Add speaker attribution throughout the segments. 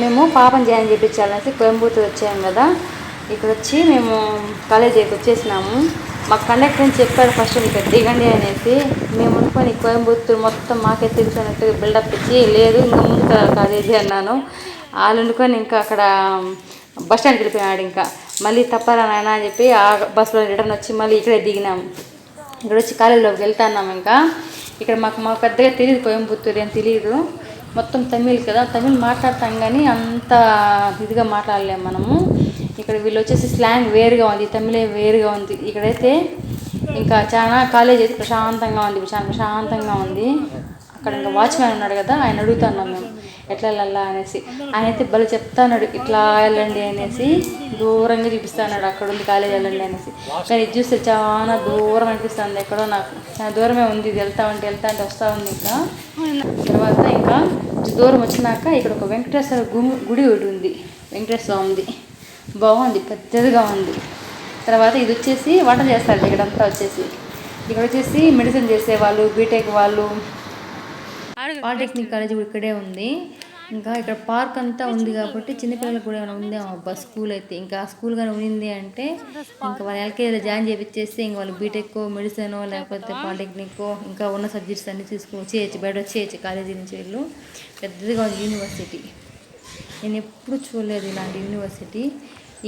Speaker 1: మేము పాపం జాయిన్ చేయించాలనేసి కోయంబత్తూరు వచ్చాము కదా. ఇక్కడ వచ్చి మేము కాలేజీకి వచ్చేసినాము. మాకు కండక్టర్ అని చెప్పాడు ఫస్ట్ ఇక్కడ దిగండి అనేసి. మేము అనుకొని కోయంబత్తూరు మొత్తం మాకే తెలుసు అన్నట్టు బిల్డప్ ఇచ్చి లేదు ఇంకా ముందు కాలేజీ అన్నాను. వాళ్ళు అనుకొని ఇంకా అక్కడ బస్ స్టాండ్కి వెళ్ళిపోయాడు. ఇంకా మళ్ళీ తప్పారా నాయన అని చెప్పి ఆ బస్సులో రిటర్న్ వచ్చి మళ్ళీ ఇక్కడే దిగినాము. ఇక్కడ వచ్చి కాలేజీలోకి వెళ్తున్నాము. ఇంకా ఇక్కడ మాకు పెద్దగా తెలియదు, కోయంబత్తూరు అని తెలియదు. మొత్తం తమిళ్ కదా, తమిళ్ మాట్లాడతాం కానీ అంత ఇదిగా మాట్లాడలేము మనము. ఇక్కడ వీళ్ళు వచ్చేసి స్లాంగ్ వేరుగా ఉంది, తమిళే వేరుగా ఉంది. ఇక్కడైతే ఇంకా చాలా కాలేజ్ అయితే ప్రశాంతంగా ఉంది, చాలా ప్రశాంతంగా ఉంది. అక్కడ ఇంకా వాచ్మ్యాన్ ఉన్నాడు కదా, ఆయన అడుగుతున్నాం మేము ఎట్లా వెళ్ళాలా అనేసి. ఆయన అయితే భలే చెప్తాన్నాడు ఇట్లా వెళ్ళండి అనేసి, దూరంగా చూపిస్తాడు అక్కడ ఉంది కాలేజ్ వెళ్ళండి అనేసి. కానీ ఇది చూస్తే చాలా దూరం అనిపిస్తుంది, ఎక్కడో నాకు చాలా దూరమే ఉంది. ఇది వెళ్తా ఉంటే వస్తూ ఉంది. ఇంకా తర్వాత ఇంకా దూరం వచ్చినాక ఇక్కడ ఒక వెంకటేశ్వర గుడి ఒకటి ఉంది, వెంకటేశ్వర స్వామిది, బాగుంది, పెద్దదిగా ఉంది. తర్వాత ఇది వచ్చేసి వంట చేస్తారు ఇక్కడంతా వచ్చేసి. ఇక్కడ వచ్చేసి మెడిసిన్ చేసేవాళ్ళు, బీటెక్ వాళ్ళు, పాలిటెక్నిక్ కాలేజ్ కూడా ఇక్కడే ఉంది. ఇంకా ఇక్కడ పార్క్ అంతా ఉంది కాబట్టి చిన్నపిల్లలకు కూడా ఏమైనా ఉంది బస్ స్కూల్ అయితే. ఇంకా స్కూల్ కానీ ఉంది అంటే ఇంకా వాళ్ళు ఎల్కేజీలో జాయిన్ చేయించేస్తే ఇంకా వాళ్ళు బీటెక్ మెడిసిన్ లేకపోతే పాలిటెక్నిక్ ఇంకా ఉన్న సబ్జెక్ట్స్ అన్నీ చేయొచ్చు, బయట వచ్చేయచ్చు కాలేజీ నుంచి. వీళ్ళు పెద్దదిగా ఉంది యూనివర్సిటీ. నేను ఎప్పుడు చూడలేదు ఇలాంటి యూనివర్సిటీ.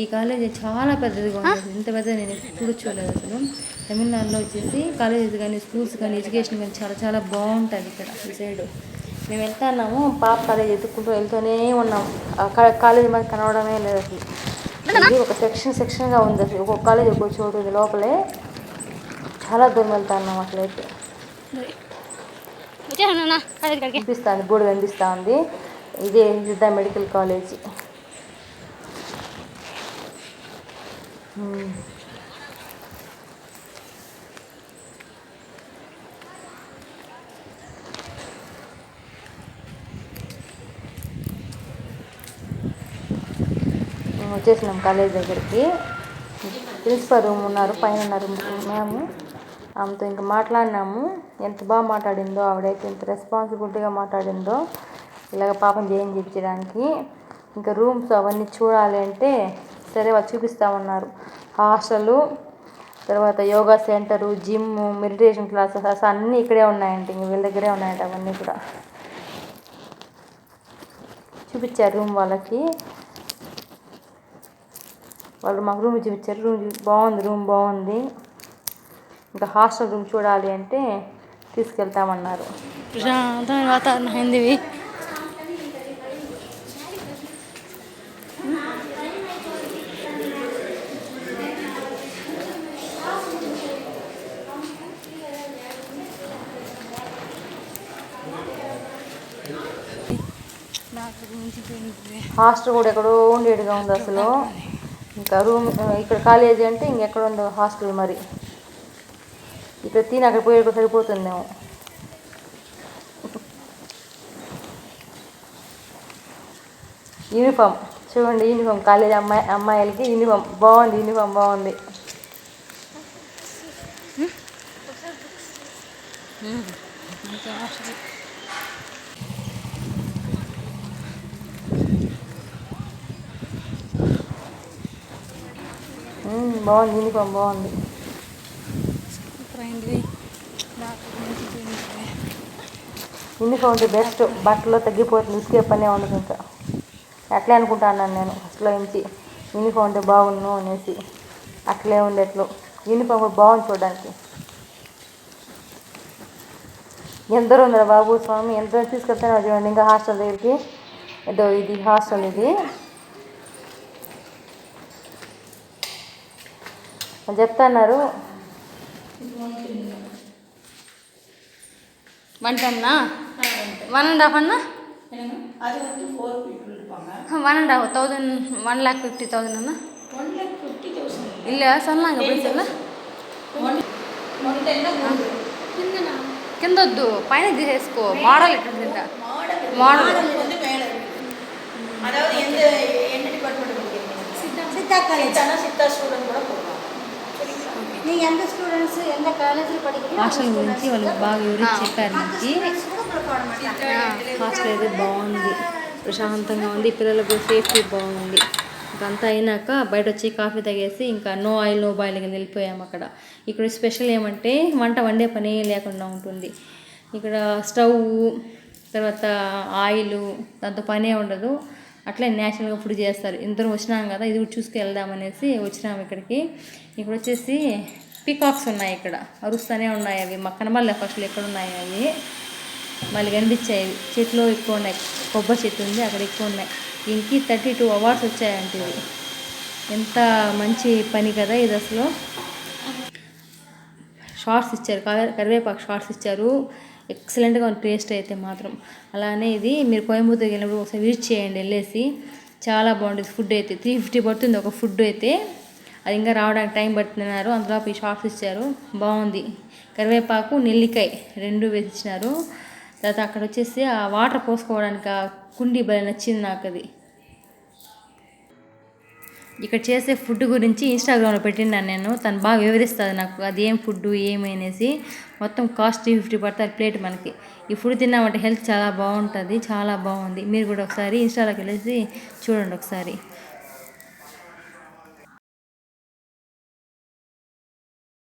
Speaker 1: ఈ కాలేజీ చాలా పెద్దదిగా ఉంది, ఇంత పెద్దది నేను ఎప్పుడు చూడలేదు అసలు. తమిళనాడులో వచ్చేసి కాలేజెస్ కానీ స్కూల్స్ కానీ ఎడ్యుకేషన్ కానీ చాలా చాలా బాగుంటుంది ఇక్కడ ఈ సైడ్. మేము వెళ్తున్నాము, పాప కాలేజ్ ఎత్తుక్కుంటూ వెళ్తూనే ఉన్నాము. కాలేజీ మాకు కనవడమే లేదు అసలు. ఇది ఒక సెక్షన్గా ఉంది అసలు, ఒక్కొక్క కాలేజ్ ఒక్కొక్క చోటు ఉంది లోపలే. చాలా దూరం వెళ్తున్నాము అట్లయితే. కనిపిస్తుంది, బోర్డు కనిపిస్తూ ఉంది. ఇదే సిద్ధ మెడికల్ కాలేజ్. వచ్చేసినాం కాలేజ్ దగ్గరికి. ప్రిన్సిపల్ రూమ్ ఉన్నారు, పైన ఉన్నారు మేము. ఆమెతో ఇంకా మాట్లాడినాము. ఎంత బాగా మాట్లాడిందో ఆవిడైతే, ఎంత రెస్పాన్సిబిలిటీగా మాట్లాడిందో ఇలాగ పాపం జాయిన్ చేయించడానికి. ఇంకా రూమ్స్ అవన్నీ చూడాలి అంటే సరే వాళ్ళు చూపిస్తామన్నారు. హాస్టలు, తర్వాత yoga centre, gym, meditation classes అన్నీ ఇక్కడే ఉన్నాయంట. ఇంక వీళ్ళ దగ్గరే ఉన్నాయంట అవన్నీ కూడా. చూపించారు రూమ్ వాళ్ళకి, వాళ్ళు మాకు రూమ్ చూపించారు. రూమ్ బాగుంది. ఇంకా హాస్టల్ రూమ్ చూడాలి అంటే తీసుకెళ్తామన్నారు. ప్రశాంతమైన వాతావరణం అయింది. హాస్టల్ కూడా ఎక్కడో ఉండేట్టుగా ఉంది అసలు. ఇంకా రూమ్ ఇక్కడ కాలేజీ అంటే ఇంకెక్కడ ఉందో హాస్టల్. మరి ఇక్కడ అక్కడ పోయేది సరిపోతుందేమో. యూనిఫామ్ చూడండి, యూనిఫామ్ కాలేజీ అమ్మాయిలకి యూనిఫామ్ బాగుంది. యూనిఫామ్ బాగుంది. బాగుంది, యూనిఫామ్ బాగుంది. యూనిఫామ్ అంటే బెస్ట్, బట్టలో తగ్గిపోతుంది, ఉతికే పనే ఉండదు. ఇంకా అట్లే అనుకుంటాను నేను ఫస్ట్లో నుంచి, యూనిఫామ్ అంటే బాగుండు అనేసి. అట్లే ఉంది ఎట్లో. యూనిఫామ్ కూడా బాగుంది చూడడానికి. ఎందరో ఉన్నారు బాబు స్వామి, ఎంతో తీసుకెళ్తానో చూడండి. ఇంకా హాస్టల్ దగ్గరికి ఏదో ఇది హాస్టల్, ఇది చెప్తున్నారు. 110 1.5 అన్నా, 1.5 1,50,000 అన్నా ಇಲ್ಲ ಸಣ್ಣಂಗೆ ಬಿಡಿಸಲ್ಲ కిందొద్దు, పైన తీసేసుకో. మోడల్ ఎట్లుంటుందా? మోడల్ హాస్టల్ గురించి వాళ్ళు బాగా వివరించి చెప్పారు. మనకి హాస్టల్ అయితే బాగుంది. ప్రశాంతంగా ఉంది, పిల్లలకు సేఫ్టీ బాగుంది. ఇంకంతా అయినాక బయట వచ్చి కాఫీ తాగేసి ఇంకా నో ఆయిల్ నో బాయిల్ కింద వెళ్ళిపోయాము. ఇక్కడ స్పెషల్ ఏమంటే వంట వండే పని లేకుండా ఉంటుంది. ఇక్కడ స్టవ్, తర్వాత ఆయిల్, దాంతో పనే ఉండదు. అట్లే న్యాచురల్గా ఫుడ్ చేస్తారు. ఇద్దరం వచ్చినాం కదా, ఇది కూడా చూసుకు వెళ్దామనేసి వచ్చినాము ఇక్కడికి. ఇక్కడ వచ్చేసి పీకాక్స్ ఉన్నాయి, ఇక్కడ అరుస్తూనే ఉన్నాయి. అవి మాకు కనబడలే ఫస్ట్లో ఎక్కడ ఉన్నాయి అవి, మళ్ళీ కనిపించాయి. చెట్లు ఎక్కువ ఉన్నాయి, కొబ్బరి చెట్టు ఉంది అక్కడ ఎక్కువ ఉన్నాయి. దీనికి 32 అవార్డ్స్ వచ్చాయంటే ఇది ఎంత మంచి పని కదా ఇది అసలు. షార్ట్స్ ఇచ్చారు, కరివేపాకు షార్ట్స్ ఇచ్చారు. ఎక్సలెంట్గా ఉంది టేస్ట్ అయితే మాత్రం. అలానే ఇది మీరు కోయంబత్తూరుకి వెళ్ళినప్పుడు ఒకసారి విజిట్ చేయండి వెళ్ళేసి, చాలా బాగుంటుంది. ఫుడ్ అయితే 350 పడుతుంది ఒక ఫుడ్ అయితే, అది ఇంకా రావడానికి టైం పడుతున్నారు. అందులో ఈ షార్ట్స్ ఇచ్చారు, బాగుంది. కరివేపాకు నెల్లికాయ 2 వేసి ఇచ్చినారు. తర్వాత అక్కడ వచ్చేసి ఆ వాటర్ పోసుకోవడానికి ఆ కుండీ భలే నచ్చింది నాకు అది. ఇక్కడ చేసే ఫుడ్ గురించి ఇన్స్టాగ్రామ్లో పెట్టినాను నేను, తను బాగా వివరిస్తుంది నాకు అది ఏం ఫుడ్ ఏమి అనేసి. మొత్తం కాస్ట్ 350 పడతారు ప్లేట్ మనకి. ఈ ఫుడ్ తిన్నామంటే హెల్త్ చాలా బాగుంటుంది, చాలా బాగుంది. మీరు కూడా ఒకసారి ఇన్స్టాలోకి వెళ్ళేసి చూడండి ఒకసారి.